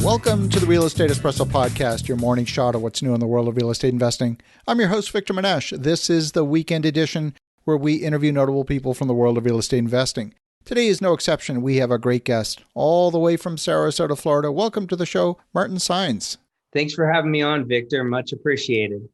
Welcome to the Real Estate Espresso Podcast, your morning shot of what's new in the world of real estate investing. I'm your host, Victor Manesh. This is the weekend edition where we interview notable people from the world of real estate investing. Today is no exception. We have a great guest all the way from Sarasota, Florida. Welcome to the show, Martin Saenz. Thanks for having me on, Victor. Much appreciated.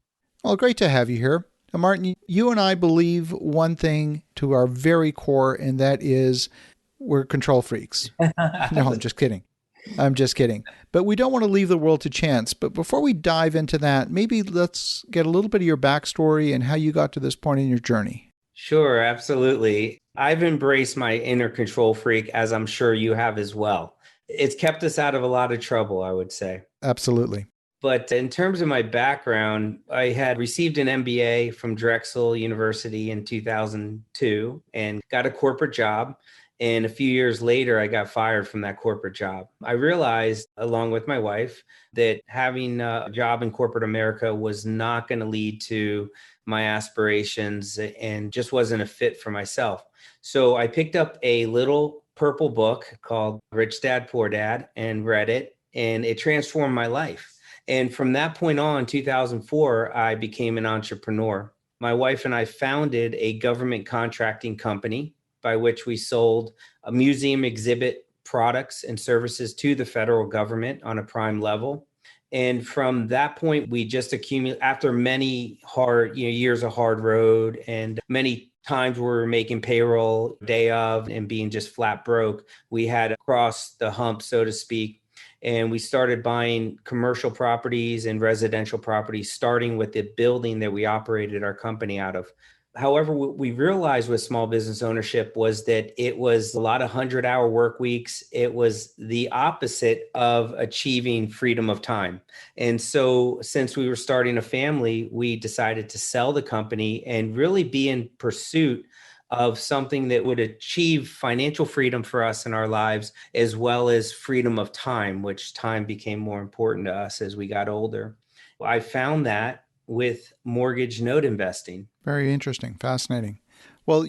Well, great to have you here. Now, Martin, you and I believe one thing to our very core, and that is we're control freaks. No, I'm just kidding. But we don't want to leave the world to chance. But before we dive into that, maybe let's get a little bit of your backstory and how you got to this point in your journey. Sure, absolutely. I've embraced my inner control freak, as I'm sure you have as well. It's kept us out of a lot of trouble, I would say. Absolutely. But in terms of my background, I had received an MBA from Drexel University in 2002 and got a corporate job. And a few years later, I got fired from that corporate job. I realized, along with my wife, that having a job in corporate America was not going to lead to my aspirations and just wasn't a fit for myself. So I picked up a little purple book called Rich Dad, Poor Dad and read it, and it transformed my life. And from that point on, 2004, I became an entrepreneur. My wife and I founded a government contracting company by which we sold a museum exhibit products and services to the federal government on a prime level. And from that point, we just accumulated, after many hard years of hard road and many times we were making payroll day of and being just flat broke, we had crossed the hump, so to speak. And we started buying commercial properties and residential properties, starting with the building that we operated our company out of. However, what we realized with small business ownership was that it was a lot of 100-hour work weeks. It was the opposite of achieving freedom of time. And so since we were starting a family, we decided to sell the company and really be in pursuit of something that would achieve financial freedom for us in our lives, as well as freedom of time, which time became more important to us as we got older. I found that with mortgage note investing. Very interesting. Fascinating. Well,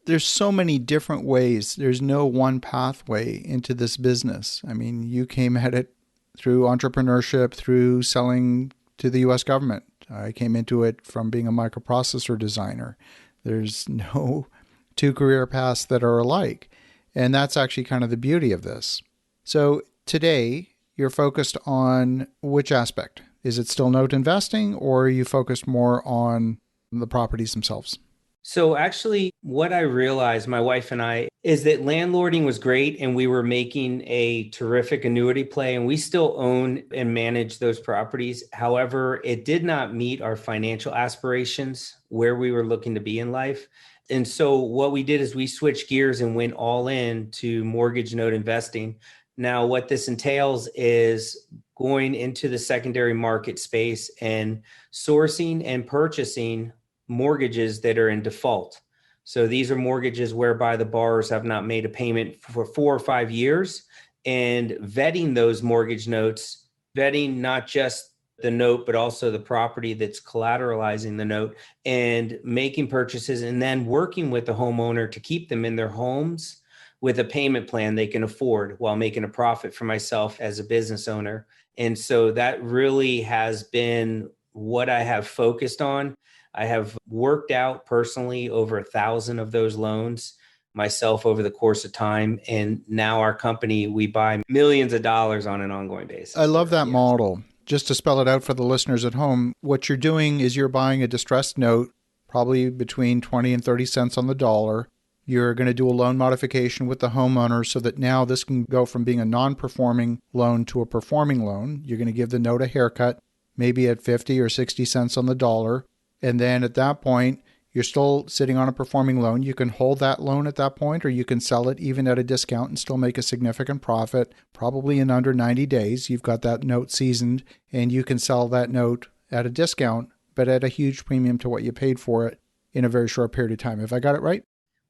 there's so many different ways. There's no one pathway into this business. I mean, you came at it through entrepreneurship, through selling to the U.S. government. I came into it from being a microprocessor designer. There's no two career paths that are alike. And that's actually kind of the beauty of this. So today, you're focused on which aspect? Is it still note investing, or are you focused more on the properties themselves? So actually, what I realized, my wife and I, is that landlording was great and we were making a terrific annuity play and we still own and manage those properties. However, it did not meet our financial aspirations where we were looking to be in life. And so what we did is we switched gears and went all in to mortgage note investing. Now, what this entails is going into the secondary market space and sourcing and purchasing mortgages that are in default. So these are mortgages whereby the borrowers have not made a payment for 4 or 5 years, and vetting those mortgage notes, vetting not just the note, but also the property that's collateralizing the note, and making purchases, and then working with the homeowner to keep them in their homes with a payment plan they can afford while making a profit for myself as a business owner. And so that really has been what I have focused on. I have worked out personally over 1,000 of those loans myself over the course of time. And now our company, we buy millions of dollars on an ongoing basis. I love that model. Just to spell it out for the listeners at home, what you're doing is you're buying a distressed note, probably between 20 and 30 cents on the dollar. You're going to do a loan modification with the homeowner so that now this can go from being a non-performing loan to a performing loan. You're going to give the note a haircut, maybe at 50 or 60 cents on the dollar. And then at that point, you're still sitting on a performing loan. You can hold that loan at that point, or you can sell it even at a discount and still make a significant profit, probably in under 90 days. You've got that note seasoned, and you can sell that note at a discount, but at a huge premium to what you paid for it in a very short period of time. Have I got it right?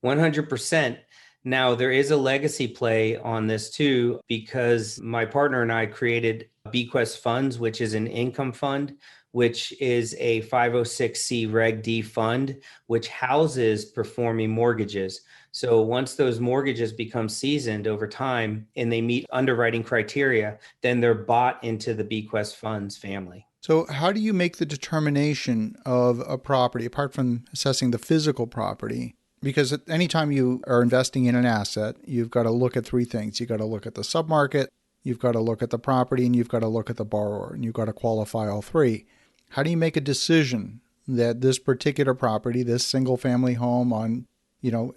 100%. Now, there is a legacy play on this too, because my partner and I created Bequest Funds, which is an income fund, which is a 506c Reg D fund, which houses performing mortgages. So once those mortgages become seasoned over time and they meet underwriting criteria, then they're bought into the bequest funds family. So how do you make the determination of a property, apart from assessing the physical property? Because at any time you are investing in an asset, you've got to look at three things. You've got to look at the submarket, you've got to look at the property, and you've got to look at the borrower, and you've got to qualify all three. How do you make a decision that this particular property, this single family home on,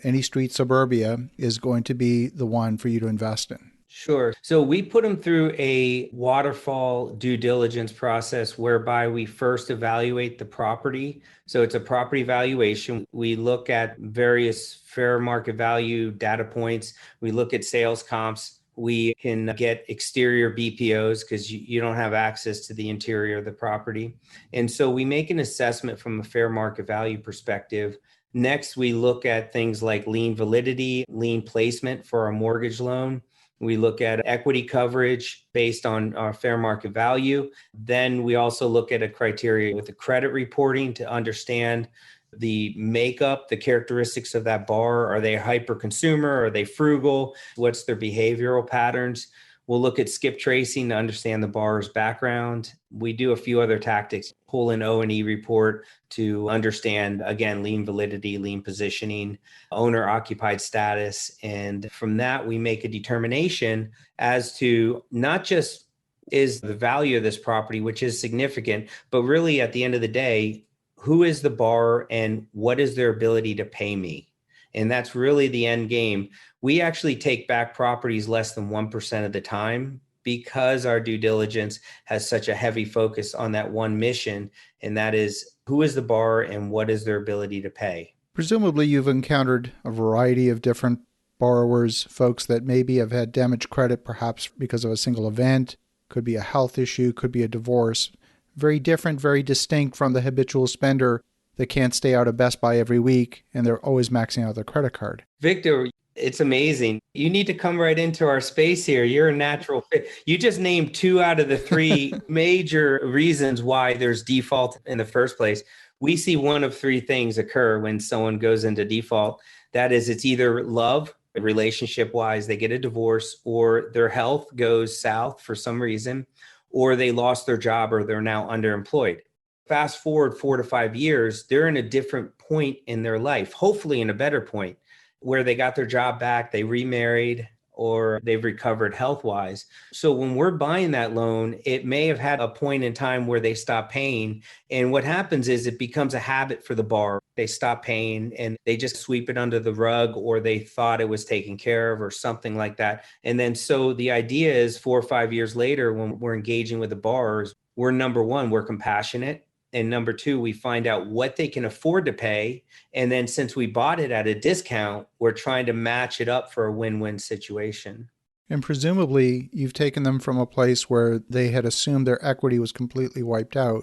any street suburbia is going to be the one for you to invest in? Sure. So we put them through a waterfall due diligence process whereby we first evaluate the property. So it's a property valuation. We look at various fair market value data points. We look at sales comps. We can get exterior BPOs because you don't have access to the interior of the property. And so we make an assessment from a fair market value perspective. Next, we look at things like lien validity, lien placement for our mortgage loan. We look at equity coverage based on our fair market value. Then we also look at a criteria with the credit reporting to understand the makeup, the characteristics of that borrower. Are they a hyper consumer? Are they frugal? What's their behavioral patterns? We'll look at skip tracing to understand the borrower's background. We do a few other tactics, pull an O&E report to understand, again, lien validity, lien positioning, owner occupied status. And from that, we make a determination as to not just is the value of this property, which is significant, but really at the end of the day, who is the borrower and what is their ability to pay me? And that's really the end game. We actually take back properties less than 1% of the time because our due diligence has such a heavy focus on that one mission, and that is who is the borrower and what is their ability to pay. Presumably you've encountered a variety of different borrowers, folks that maybe have had damaged credit, perhaps because of a single event, could be a health issue, could be a divorce. Very different, very distinct from the habitual spender that can't stay out of Best Buy every week and they're always maxing out their credit card. Victor, it's amazing. You need to come right into our space here. You're a natural fit. You just named 2 out of the 3 major reasons why there's default in the first place. We see one of 3 things occur when someone goes into default. That is, it's either love, relationship-wise, they get a divorce, or their health goes south for some reason, or they lost their job or they're now underemployed. Fast forward 4 to 5 years, they're in a different point in their life, hopefully in a better point, where they got their job back, they remarried, or they've recovered health-wise. So when we're buying that loan, it may have had a point in time where they stop paying. And what happens is it becomes a habit for the borrower. They stop paying and they just sweep it under the rug, or they thought it was taken care of or something like that. And then so the idea is 4 or 5 years later, when we're engaging with the borrowers, we're number one, we're compassionate. And number 2, we find out what they can afford to pay. And then since we bought it at a discount, we're trying to match it up for a win-win situation. And presumably you've taken them from a place where they had assumed their equity was completely wiped out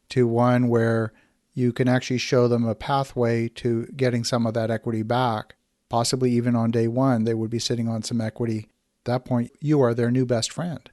to one where you can actually show them a pathway to getting some of that equity back. Possibly even on day one, they would be sitting on some equity. At that point, you are their new best friend.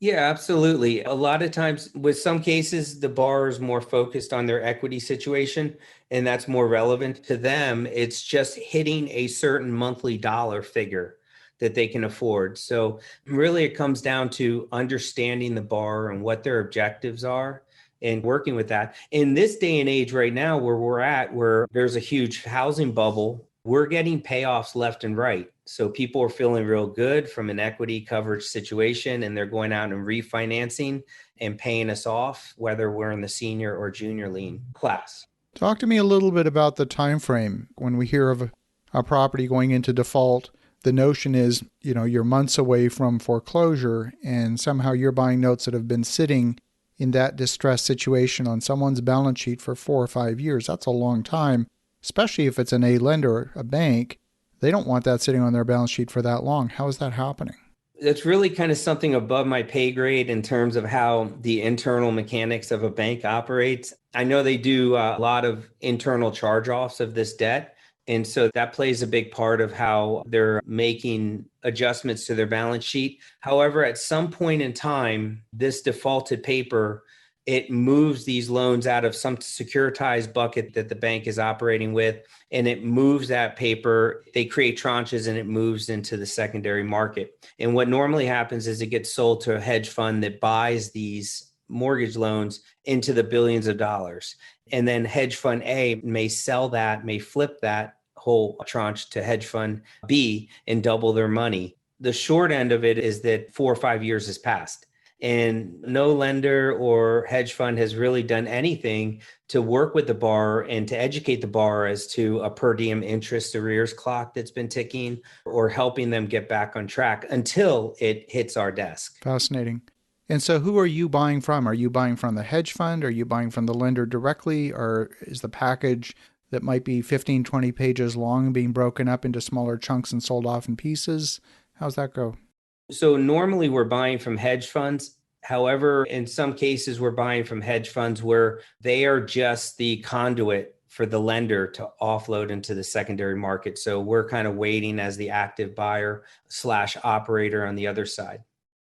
Yeah, absolutely. A lot of times, with some cases, the borrower is more focused on their equity situation, and that's more relevant to them. It's just hitting a certain monthly dollar figure that they can afford. So really, it comes down to understanding the borrower and what their objectives are and working with that. In this day and age right now, where we're at, where there's a huge housing bubble, we're getting payoffs left and right. So people are feeling real good from an equity coverage situation, and they're going out and refinancing and paying us off, whether we're in the senior or junior lien class. Talk to me a little bit about the time frame. When we hear of a property going into default, the notion is, you're months away from foreclosure, and somehow you're buying notes that have been sitting in that distressed situation on someone's balance sheet for 4 or 5 years. That's a long time, especially if it's an A lender, a bank. They don't want that sitting on their balance sheet for that long. How is that happening? That's really kind of something above my pay grade in terms of how the internal mechanics of a bank operates. I know they do a lot of internal charge-offs of this debt. And so that plays a big part of how they're making adjustments to their balance sheet. However, at some point in time, this defaulted paper it moves these loans out of some securitized bucket that the bank is operating with, and it moves that paper. They create tranches and it moves into the secondary market. And what normally happens is it gets sold to a hedge fund that buys these mortgage loans into the billions of dollars. And then hedge fund A may sell that, may flip that whole tranche to hedge fund B and double their money. The short end of it is that 4 or 5 years has passed, and no lender or hedge fund has really done anything to work with the borrower and to educate the borrower as to a per diem interest arrears clock that's been ticking or helping them get back on track until it hits our desk. Fascinating. And so who are you buying from? Are you buying from the hedge fund? Are you buying from the lender directly? Or is the package that might be 15, 20 pages long being broken up into smaller chunks and sold off in pieces? How's that go? So normally we're buying from hedge funds. However, in some cases, we're buying from hedge funds where they are just the conduit for the lender to offload into the secondary market. So we're kind of waiting as the active buyer / operator on the other side.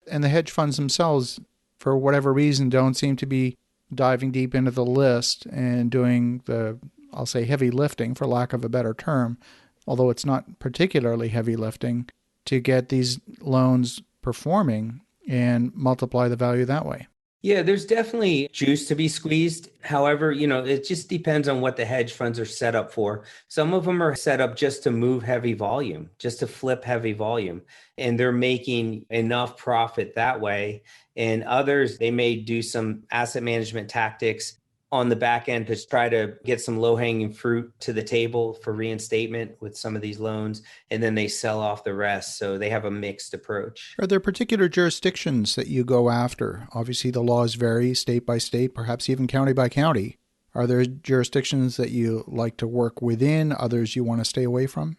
And the hedge funds themselves, for whatever reason, don't seem to be diving deep into the list and doing the, I'll say, heavy lifting, for lack of a better term, although it's not particularly heavy lifting, to get these loans performing and multiply the value that way. Yeah, there's definitely juice to be squeezed. However, it just depends on what the hedge funds are set up for. Some of them are set up just to move heavy volume, just to flip heavy volume, and they're making enough profit that way. And others, they may do some asset management tactics on the back end to try to get some low-hanging fruit to the table for reinstatement with some of these loans, and then they sell off the rest. So they have a mixed approach. Are there particular jurisdictions that you go after? Obviously, the laws vary state by state, perhaps even county by county. Are there jurisdictions that you like to work within, others you want to stay away from?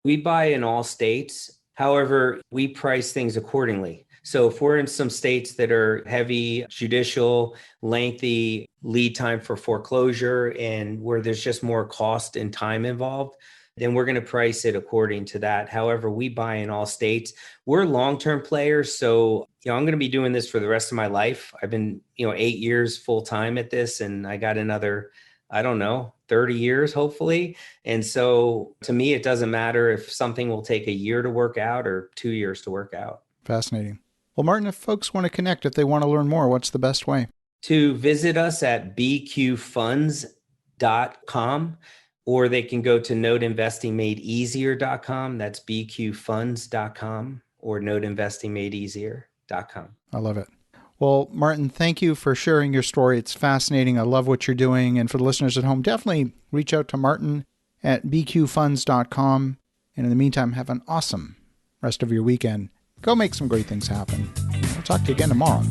We buy in all states. However, we price things accordingly. So if we're in some states that are heavy judicial, lengthy lead time for foreclosure, and where there's just more cost and time involved, then we're going to price it according to that. However, we buy in all states. We're long-term players. So, I'm going to be doing this for the rest of my life. I've been, 8 years full-time at this, and I got another, 30 years, hopefully. And so to me, it doesn't matter if something will take a year to work out or 2 years to work out. Fascinating. Well, Martin, if folks want to connect, if they want to learn more, what's the best way? To visit us at bqfunds.com, or they can go to noteinvestingmadeeasier.com. That's bqfunds.com or noteinvestingmadeeasier.com. I love it. Well, Martin, thank you for sharing your story. It's fascinating. I love what you're doing. And for the listeners at home, definitely reach out to Martin at bqfunds.com. And in the meantime, have an awesome rest of your weekend. Go make some great things happen. We'll talk to you again tomorrow.